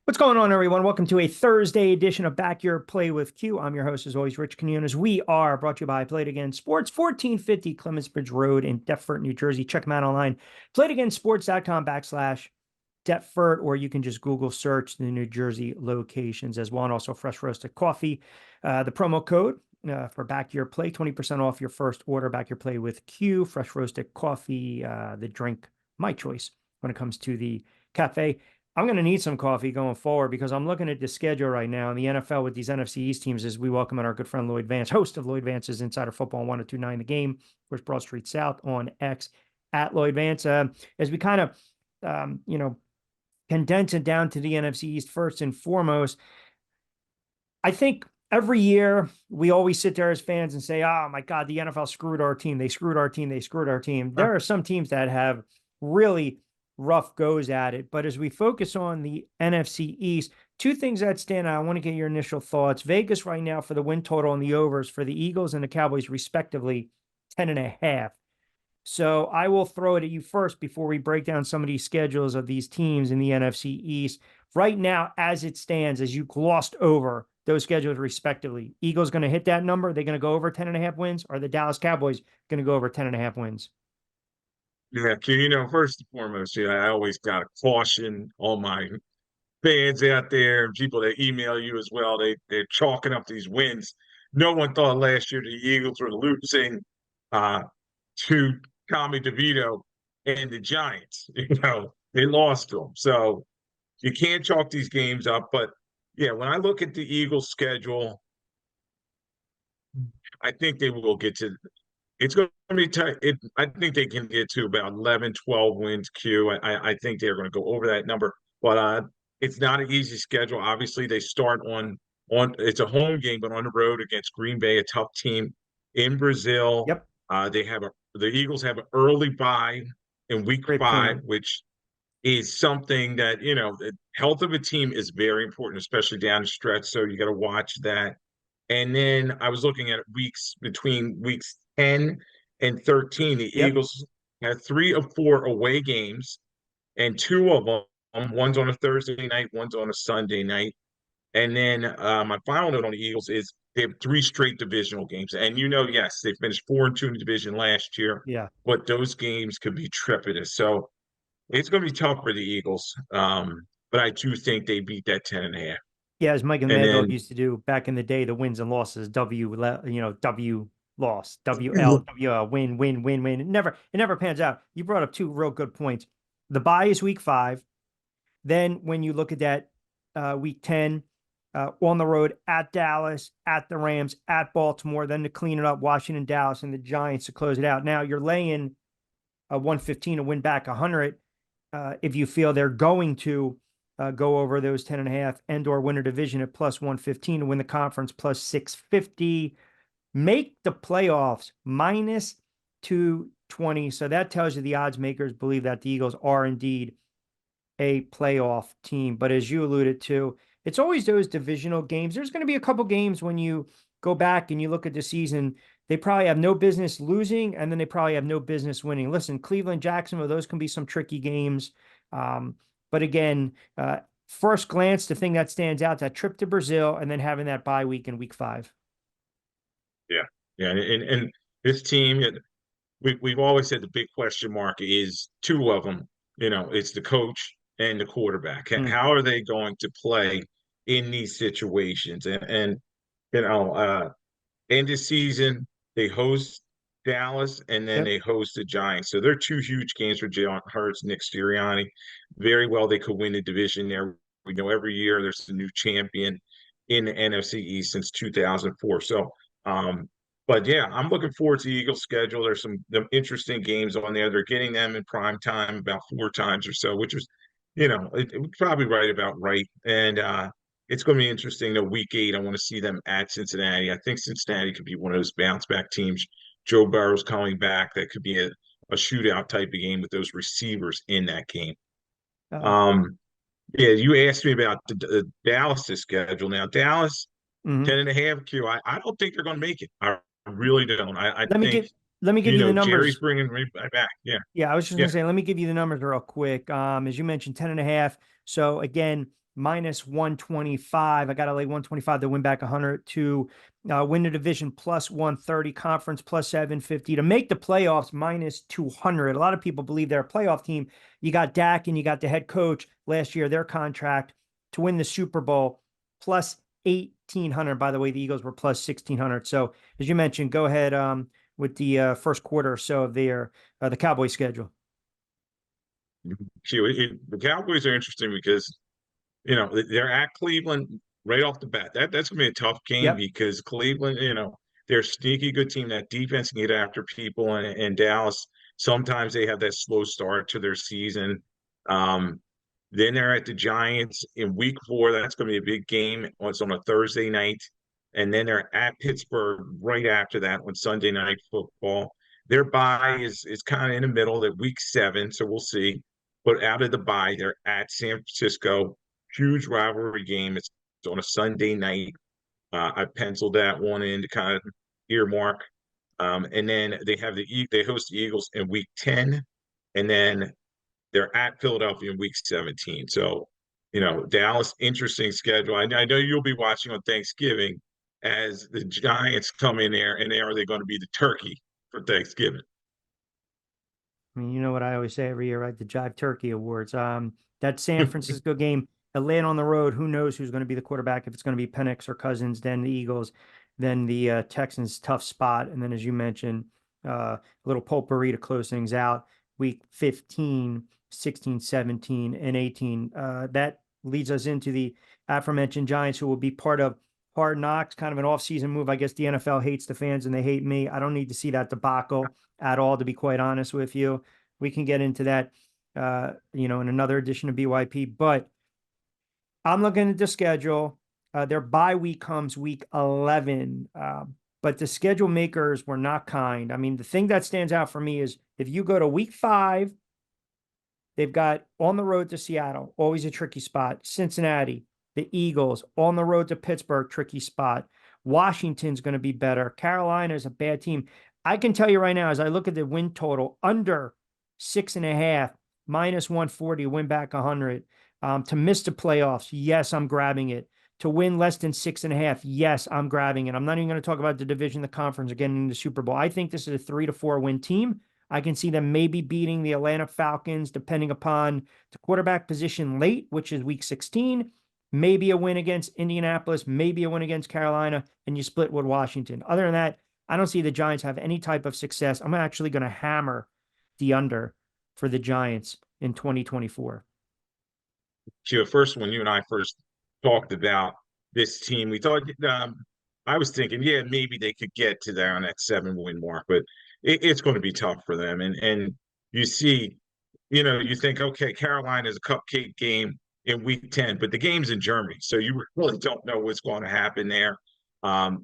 What's going on, everyone? Welcome to a Thursday edition of Back Your Play with Q. I'm your host, as always, Rich Quinones. We are brought to you by Play It Again Sports, 1450 Clements Bridge Road in Deptford, New Jersey. Check them out online, playitagainsports.com/Deptford, or you can just Google search the New Jersey locations as well, and also fresh roasted coffee. The promo code for Back Your Play, 20% off your first order. Back Your Play with Q, fresh roasted coffee, the drink, my choice when it comes to the cafe. I'm going to need some coffee going forward because I'm looking at the schedule right now in the NFL with these NFC East teams as we welcome in our good friend Lloyd Vance, host of Lloyd Vance's Insider Football on 1029 The Game, of course, Broad Street South on X at Lloyd Vance. As we kind of, condense it down to the NFC East first and foremost, I think every year we always sit there as fans and say, oh my God, the NFL screwed our team. They screwed our team. They screwed our team. There are some teams that have really rough goes at it. But as we focus on the NFC East, two things that stand out. I want to get your initial thoughts. Vegas right now for the win total and the overs for the Eagles and the Cowboys, respectively, 10.5. So I will throw it at you first before we break down some of these schedules of these teams in the NFC East. Right now, as it stands, as you glossed over those schedules respectively, Eagles going to hit that number? They're going to go over 10.5 wins? Or the Dallas Cowboys going to go over 10.5 wins? Yeah, first and foremost, I always got to caution all my fans out there, people that email you as well. They're chalking up these wins. No one thought last year the Eagles were losing uh, to Tommy DeVito and the Giants. They lost to them. So you can't chalk these games up. But yeah, when I look at the Eagles' schedule, I think they will get to. It's going to be tight. I think they can get to about 11, 12 wins, Q. I think they're going to go over that number. But it's not an easy schedule. Obviously, they start on it's a home game, but on the road against Green Bay, a tough team in Brazil. Yep. The Eagles have an early bye in week Great 5, point. which is something that, the health of a team is very important, especially down the stretch. So you got to watch that. And then I was looking at weeks between weeks 10 and 13. The Yep. Eagles had 3 of 4 away games, and 2 of them, one's on a Thursday night, one's on a Sunday night. And then my final note on the Eagles is they have 3 straight divisional games. And yes, they finished 4-2 in the division last year, Yeah. but those games could be trepidous. So it's going to be tough for the Eagles. But I do think they beat that 10.5. Yeah, as Mike and And Mad Dog then used to do back in the day, the wins and losses, W loss, win, win, win, win. It never pans out. You brought up two real good points. The bye is week 5. Then when you look at that week 10, on the road at Dallas, at the Rams, at Baltimore, then to clean it up, Washington, Dallas, and the Giants to close it out. Now you're laying a 115 to win back 100 if you feel they're going to go over those 10.5 and or win a division at plus 115 to win the conference plus 650, make the playoffs minus 220. So that tells you the odds makers believe that the Eagles are indeed a playoff team. But as you alluded to, it's always those divisional games. There's going to be a couple games when you go back and you look at the season, they probably have no business losing, and then they probably have no business winning. Listen, Cleveland, Jacksonville, those can be some tricky games. But again, first glance, the thing that stands out, that trip to Brazil and then having that bye week in week 5. yeah, yeah, and this team, we've always said the big question mark is 2 of them. It's the coach and the quarterback. Mm. How are they going to play in these situations? And end of season, they host Dallas and then Yep. they host the Giants. So they're 2 huge games for Jalen Hurts, Nick Sirianni. Very well, they could win the division there. We know every year there's a new champion in the NFC East since 2004. So, but yeah, I'm looking forward to the Eagles' schedule. There's some interesting games on there. They're getting them in prime time about 4 times or so, which is, probably right about right. And it's going to be interesting. Week 8, I want to see them at Cincinnati. I think Cincinnati could be one of those bounce back teams. Joe Burrow's coming back. That could be a shootout type of game with those receivers in that game. Uh, Um, yeah, you asked me about the Dallas schedule. Now, Dallas, mhm. 10.5 Q. I don't think they're going to make it. I really don't. I Let me think, give let me give you the Jerry's numbers. bringing me back. Yeah. Yeah, I was just Yeah. gonna say, let me give you the numbers real quick. As you mentioned, 10.5. So again, -125. I got to lay 125 to win back 100, to win the division +130, conference +750, to make the playoffs -200. A lot of people believe they're a playoff team. You got Dak and you got the head coach last year, their contract to win the Super Bowl +1800. By the way, the Eagles were +1600. So as you mentioned, go ahead with the first quarter or so of the Cowboys schedule. The Cowboys are interesting because they're at Cleveland right off the bat. That's gonna be a tough game Yep. because Cleveland, they're a sneaky good team. That defense can get after people, and Dallas, sometimes they have that slow start to their season. Then they're at the Giants in week 4. That's gonna be a big game. It's on a Thursday night. And then they're at Pittsburgh right after that on Sunday Night Football. Their bye is kind of in the middle at week 7, so we'll see. But out of the bye, they're at San Francisco. Huge rivalry game. It's on a Sunday night. I penciled that one in to kind of earmark. And then they host the Eagles in week 10, and then they're at Philadelphia in week 17. So, Dallas, interesting schedule. I know you'll be watching on Thanksgiving as the Giants come in there, and are they going to be the turkey for Thanksgiving? I mean, you know what I always say every year, right? The Jive Turkey Awards. That San Francisco game, Atlanta on the road, who knows who's going to be the quarterback? If it's going to be Penix or Cousins, then the Eagles, then the Texans, tough spot. And then, as you mentioned, a little potpourri to close things out. Week 15, 16, 17, and 18. That leads us into the aforementioned Giants, who will be part of Hard Knocks, kind of an off-season move. I guess the NFL hates the fans and they hate me. I don't need to see that debacle at all, to be quite honest with you. We can get into that, in another edition of BYP. But I'm looking at the schedule. Their bye week comes week 11. But the schedule makers were not kind. I mean, the thing that stands out for me is if you go to week 5, they've got on the road to Seattle, always a tricky spot. Cincinnati, the Eagles, on the road to Pittsburgh, tricky spot. Washington's going to be better. Carolina is a bad team. I can tell you right now, as I look at the win total, under 6.5, -140, win back 100. To miss the playoffs, yes, I'm grabbing it. To win less than 6.5, yes, I'm grabbing it. I'm not even going to talk about the division, the conference, or getting in the Super Bowl. I think this is a 3 to 4 win team. I can see them maybe beating the Atlanta Falcons, depending upon the quarterback position late, which is week 16. Maybe a win against Indianapolis, maybe a win against Carolina, and you split with Washington. Other than that, I don't see the Giants have any type of success. I'm actually going to hammer the under for the Giants in 2024. First, when you and I first talked about this team, we thought I was thinking, yeah, maybe they could get to there on that 7-win mark, but it's going to be tough for them. And you see, you think, okay, Carolina is a cupcake game in week 10, but the game's in Germany, so you really don't know what's going to happen there.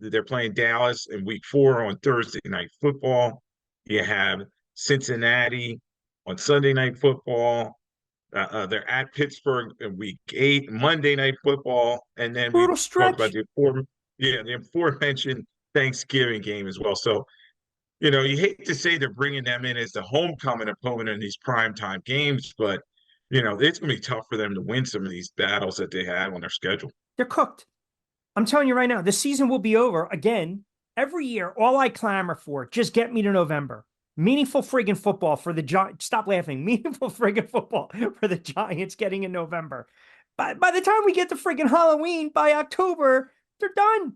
They're playing Dallas in week 4 on Thursday Night Football. You have Cincinnati on Sunday Night Football. They're at Pittsburgh in week 8, Monday Night Football, and then we Brutal talked about stretch. the aforementioned Thanksgiving game as well. So, you hate to say they're bringing them in as the homecoming opponent in these primetime games, but it's going to be tough for them to win some of these battles that they have on their schedule. They're cooked. I'm telling you right now, the season will be over again. Every year, all I clamor for, just get me to November. Meaningful friggin' football for the Giants. Stop laughing. Meaningful friggin' football for the Giants getting in November. By the time we get to friggin' Halloween, by October, they're done.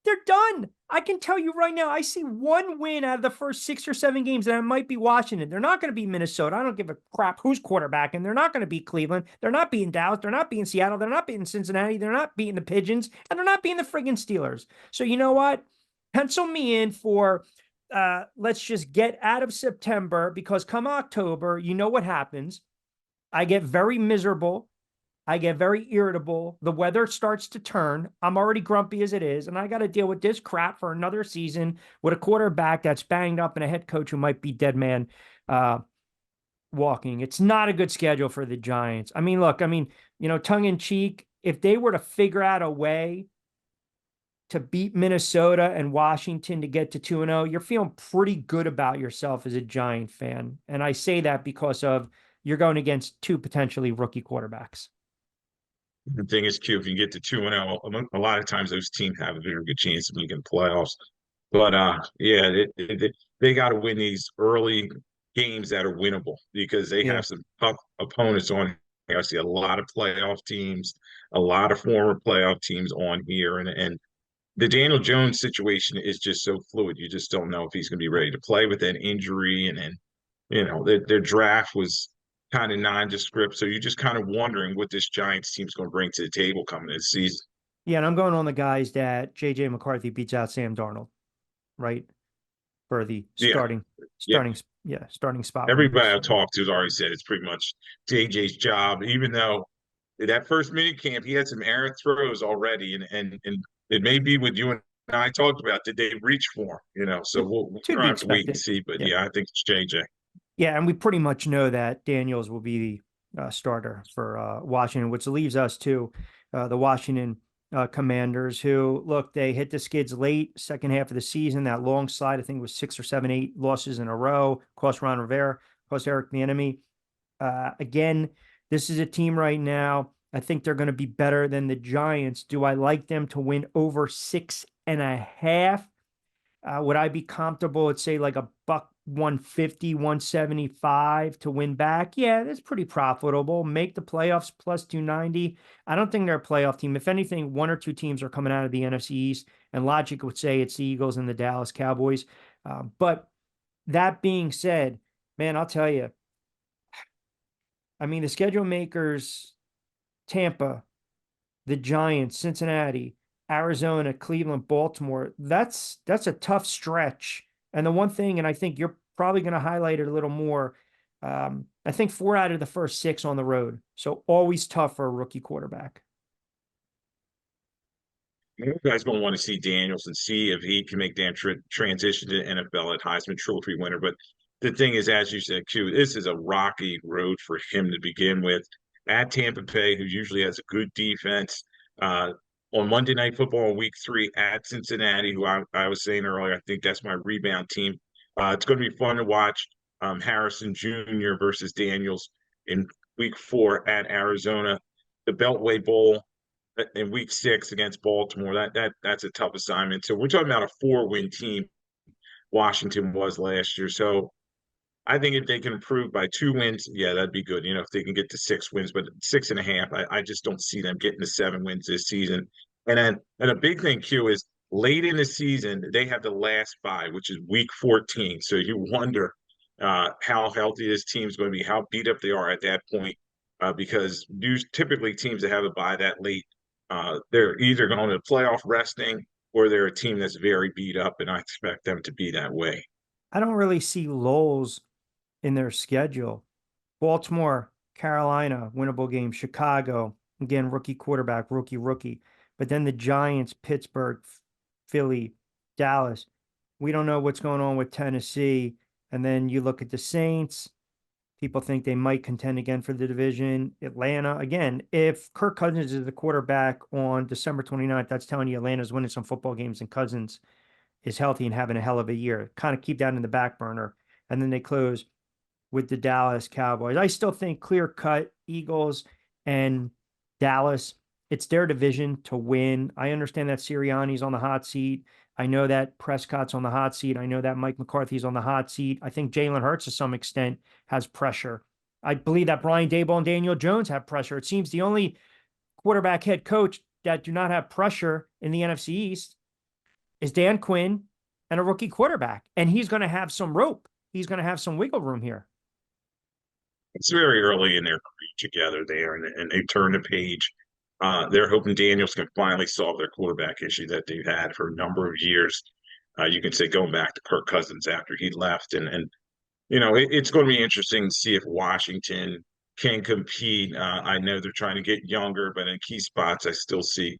They're done. I can tell you right now, I see one win out of the first 6 or 7 games, and I might be watching it. They're not going to beat Minnesota. I don't give a crap who's quarterbacking. They're not going to beat Cleveland. They're not beating Dallas. They're not beating Seattle. They're not beating Cincinnati. They're not beating the Pigeons, and they're not beating the friggin' Steelers. So you know what? Pencil me in for let's just get out of September, because come October, you know what happens. I get very miserable. I get very irritable. The weather starts to turn. I'm already grumpy as it is, and I got to deal with this crap for another season with a quarterback that's banged up and a head coach who might be dead man walking. It's not a good schedule for the Giants. I mean, look, tongue in cheek, if they were to figure out a way to beat Minnesota and Washington to get to 2-0, you're feeling pretty good about yourself as a Giant fan. And I say that because of you're going against 2 potentially rookie quarterbacks. The thing is, Q, if you get to 2-0, a lot of times those teams have a very good chance of making playoffs. But yeah, they got to win these early games that are winnable because they Yeah. have some tough opponents on. I see a lot of playoff teams, a lot of former playoff teams on here, and the Daniel Jones situation is just so fluid. You just don't know if he's going to be ready to play with that injury, and their draft was kind of nondescript, so you're just kind of wondering what this Giants team's going to bring to the table coming this season. Yeah, and I'm going on the guys that JJ McCarthy beats out Sam Darnold, right? For the Yeah, starting yeah. starting yeah, starting spot when he Everybody gets I've talked to has already said it's pretty much JJ's job, even though that first mini camp he had some errant throws already, and it may be what you and I talked about. Did they reach for him? So we'll to be have to wait and expected. see. But Yeah. yeah, I think it's JJ. Yeah, and we pretty much know that Daniels will be the starter for Washington, which leaves us to the Washington Commanders, who look, they hit the skids late, second half of the season. That long slide, I think it was 6 or 7, 8 losses in a row, cost Ron Rivera, cost Eric Bieniemy. Again, this is a team right now. I think they're going to be better than the Giants. Do I like them to win over 6.5? Would I be comfortable at say like a buck 150, 175 to win back? Yeah, that's pretty profitable. Make the playoffs plus 290. I don't think they're a playoff team. If anything, one or two teams are coming out of the NFC East, and logic would say it's the Eagles and the Dallas Cowboys. But that being said, man, I'll tell you, I mean, the schedule makers, Tampa, the Giants, Cincinnati, Arizona, Cleveland, Baltimore. That's a tough stretch. And the one thing, and I think you're probably going to highlight it a little more. I think 4 out of the first 6 on the road, so always tough for a rookie quarterback. You guys going to want to see Daniels and see if he can make that transition to NFL at Heisman Trophy winner. But the thing is, as you said, Q, this is a rocky road for him to begin with. At Tampa Bay, who usually has a good defense, uh, on Monday Night Football in Week 3 at Cincinnati, who I was saying earlier, I think that's my rebound team. It's going to be fun to watch Harrison Jr. versus Daniels in Week 4 at Arizona. The Beltway Bowl in Week 6 against Baltimore. That's a tough assignment. So we're talking about a 4-win team. Washington was last year. So I think if they can improve by 2 wins, yeah, that'd be good. If they can get to 6 wins, but 6.5, I just don't see them getting to 7 wins this season. And a big thing, Q, is late in the season they have the last bye, which is Week 14. So you wonder how healthy this team's going to be, how beat up they are at that point, because typically teams that have a bye that late, they're either going to playoff resting or they're a team that's very beat up, and I expect them to be that way. I don't really see lulls in their schedule. Baltimore, Carolina, winnable game. Chicago, again, rookie quarterback, rookie. But then the Giants, Pittsburgh, Philly, Dallas. We don't know what's going on with Tennessee. And then you look at the Saints. People think they might contend again for the division. Atlanta, again, if Kirk Cousins is the quarterback on December 29th, that's telling you Atlanta's winning some football games and Cousins is healthy and having a hell of a year. Kind of keep that in the back burner. And then they close with the Dallas Cowboys. I still think clear cut Eagles and Dallas, it's their division to win. I understand that Sirianni's on the hot seat. I know that Prescott's on the hot seat. I know that Mike McCarthy's on the hot seat. I think Jalen Hurts to some extent has pressure. I believe that Brian Daboll and Daniel Jones have pressure. It seems the only quarterback head coach that do not have pressure in the NFC East is Dan Quinn and a rookie quarterback. And he's going to have some rope. He's going to have some wiggle room here. It's very early in their career together there, and they've turned a page. They're hoping Daniels can finally solve their quarterback issue that they've had for a number of years. You can say going back to Kirk Cousins after he left, and it's going to be interesting to see if Washington can compete. I know they're trying to get younger, but in key spots, I still see,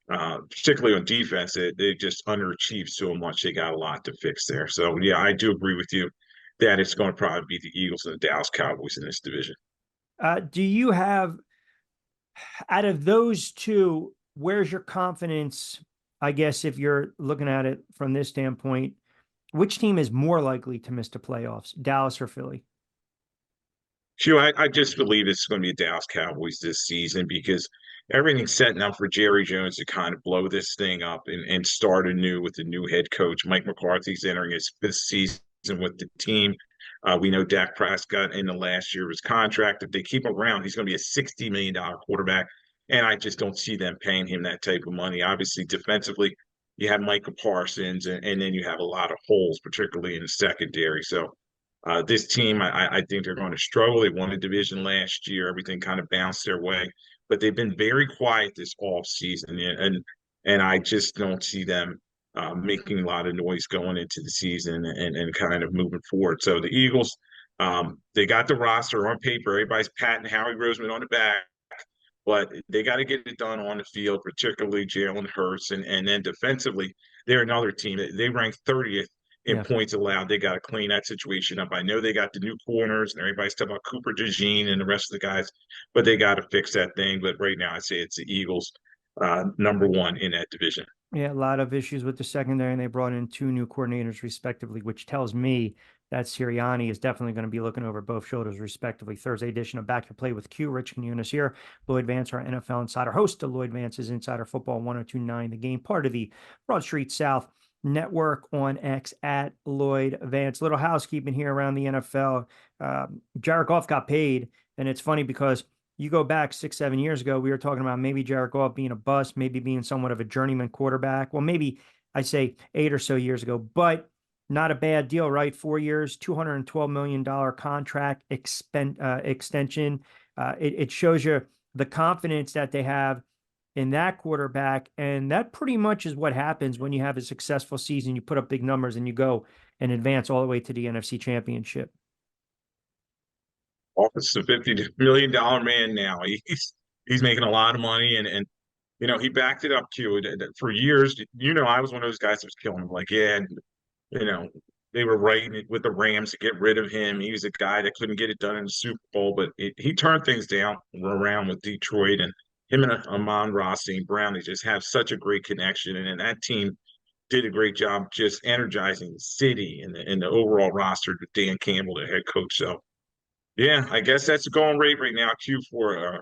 particularly on defense, they just underachieved so much. They got a lot to fix there. So yeah, I do agree with you that it's going to probably be the Eagles and the Dallas Cowboys in this division. Do you have, out of those two, where's your confidence? I guess if you're looking at it from this standpoint, which team is more likely to miss the playoffs, Dallas or Philly? Q, I just believe it's going to be the Dallas Cowboys this season because everything's setting up for Jerry Jones to kind of blow this thing up and start anew with the new head coach. Mike McCarthy's entering his fifth season with the team. We know Dak Prescott in the last year of his contract. If they keep him around, he's going to be a $60 million quarterback. And I just don't see them paying him that type of money. Obviously, defensively, you have Micah Parsons, and then you have a lot of holes, particularly in the secondary. So this team, I think they're going to struggle. They won a division last year. Everything kind of bounced their way, but they've been very quiet this off season, and I just don't see them making a lot of noise going into the season and kind of moving forward. So the Eagles, they got the roster on paper. Everybody's patting Howie Roseman on the back, but they got to get it done on the field, particularly Jalen Hurts, and then defensively, they're another team. They rank 30th in points allowed. They got to clean that situation up. I know they got the new corners, and everybody's talking about Cooper DeJean and the rest of the guys, but they got to fix that thing. But right now, I say it's the Eagles, number one in that division. Yeah, a lot of issues with the secondary, and they brought in two new coordinators respectively, which tells me that Sirianni is definitely going to be looking over both shoulders respectively. Thursday edition of Back to Play with Q. Rich Quinones here. Lloyd Vance, our NFL insider, host of Lloyd Vance's Insider Football 1029 The Game, part of the Broad Street South Network on X at Lloyd Vance. Little housekeeping here around the NFL. Jared Goff got paid, and it's funny because you go back 6-7 years ago, we were talking about maybe Jared Goff being a bust, maybe being somewhat of a journeyman quarterback. Well, maybe I'd say 8 or so years ago, but not a bad deal, right? 4 years, $212 million contract extension. It shows you the confidence that they have in that quarterback. And that pretty much is what happens when you have a successful season. You put up big numbers and you go and advance all the way to the NFC Championship. Office a $50 million man now. He's making a lot of money, and you know, he backed it up too for years. You know, I was one of those guys that was killing him. Like, yeah, you know, they were right with the Rams to get rid of him. He was a guy that couldn't get it done in the Super Bowl, but he turned things down around with Detroit, and him and Amon-Ra St. Brown, they just have such a great connection, and that team did a great job just energizing the city and the overall roster with Dan Campbell, the head coach. So yeah, I guess that's the going rate right now, Q, for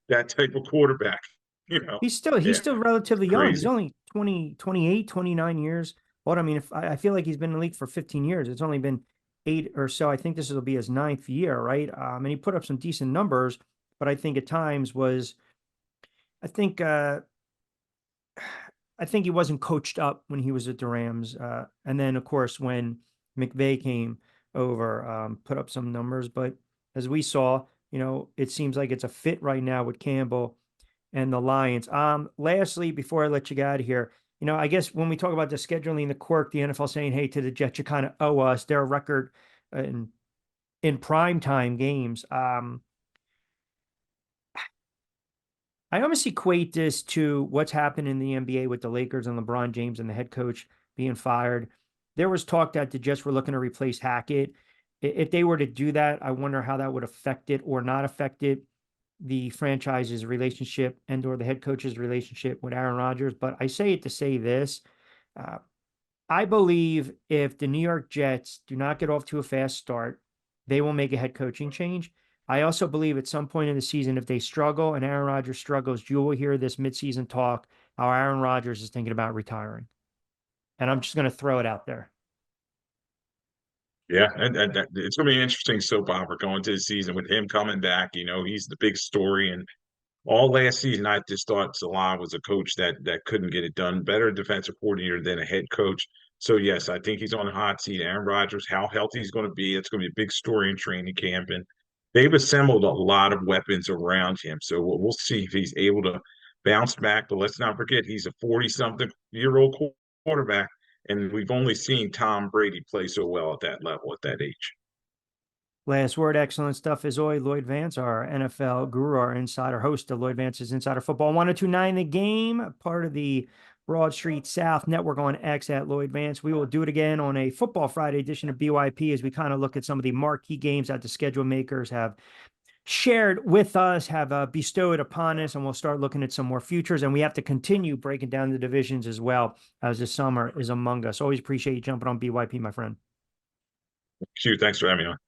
that type of quarterback. You know, He's yeah, still relatively young. He's crazy. only 20, 28, 29 years old. I mean, if I feel like he's been in the league for 15 years. It's only been 8 or so. I think this will be his 9th year, right? And he put up some decent numbers, but I think at times was, I think, uh, I think he wasn't coached up when he was at the Rams. And then, of course, when McVay came over, put up some numbers. But as we saw, it seems like it's a fit right now with Campbell and the Lions. Lastly, before I let you get out of here, I guess when we talk about the scheduling, the quirk, the NFL saying, hey, to the Jets, you kind of owe us their record in primetime games. I almost equate this to what's happened in the NBA with the Lakers and LeBron James and the head coach being fired. There was talk that the Jets were looking to replace Hackett. If they were to do that, I wonder how that would affect it or not affect it, the franchise's relationship and or the head coach's relationship with Aaron Rodgers. But I say it to say this. I believe if the New York Jets do not get off to a fast start, they will make a head coaching change. I also believe at some point in the season, if they struggle and Aaron Rodgers struggles, you will hear this midseason talk how Aaron Rodgers is thinking about retiring. And I'm just going to throw it out there. Yeah, and it's going to be an interesting soap opera going to the season with him coming back. You know, he's the big story, and all last season, I just thought Salah was a coach that couldn't get it done. Better defensive coordinator than a head coach. So yes, I think he's on the hot seat. Aaron Rodgers, how healthy he's going to be, it's going to be a big story in training camp, and they've assembled a lot of weapons around him. So we'll see if he's able to bounce back. But let's not forget, he's a 40-something-year-old quarterback, and we've only seen Tom Brady play so well at that level at that age. Last word, excellent stuff as always. Lloyd Vance, our NFL guru, our insider host of Lloyd Vance's Insider Football 1029 The Game, part of the Broad Street South Network on X at Lloyd Vance. We will do it again on a Football Friday edition of BYP as we kind of look at some of the marquee games that the schedule makers have shared with us, have bestowed upon us, and we'll start looking at some more futures. And we have to continue breaking down the divisions as well as the summer is among us. Always appreciate you jumping on BYP, my friend. Shoot, thanks for having me on.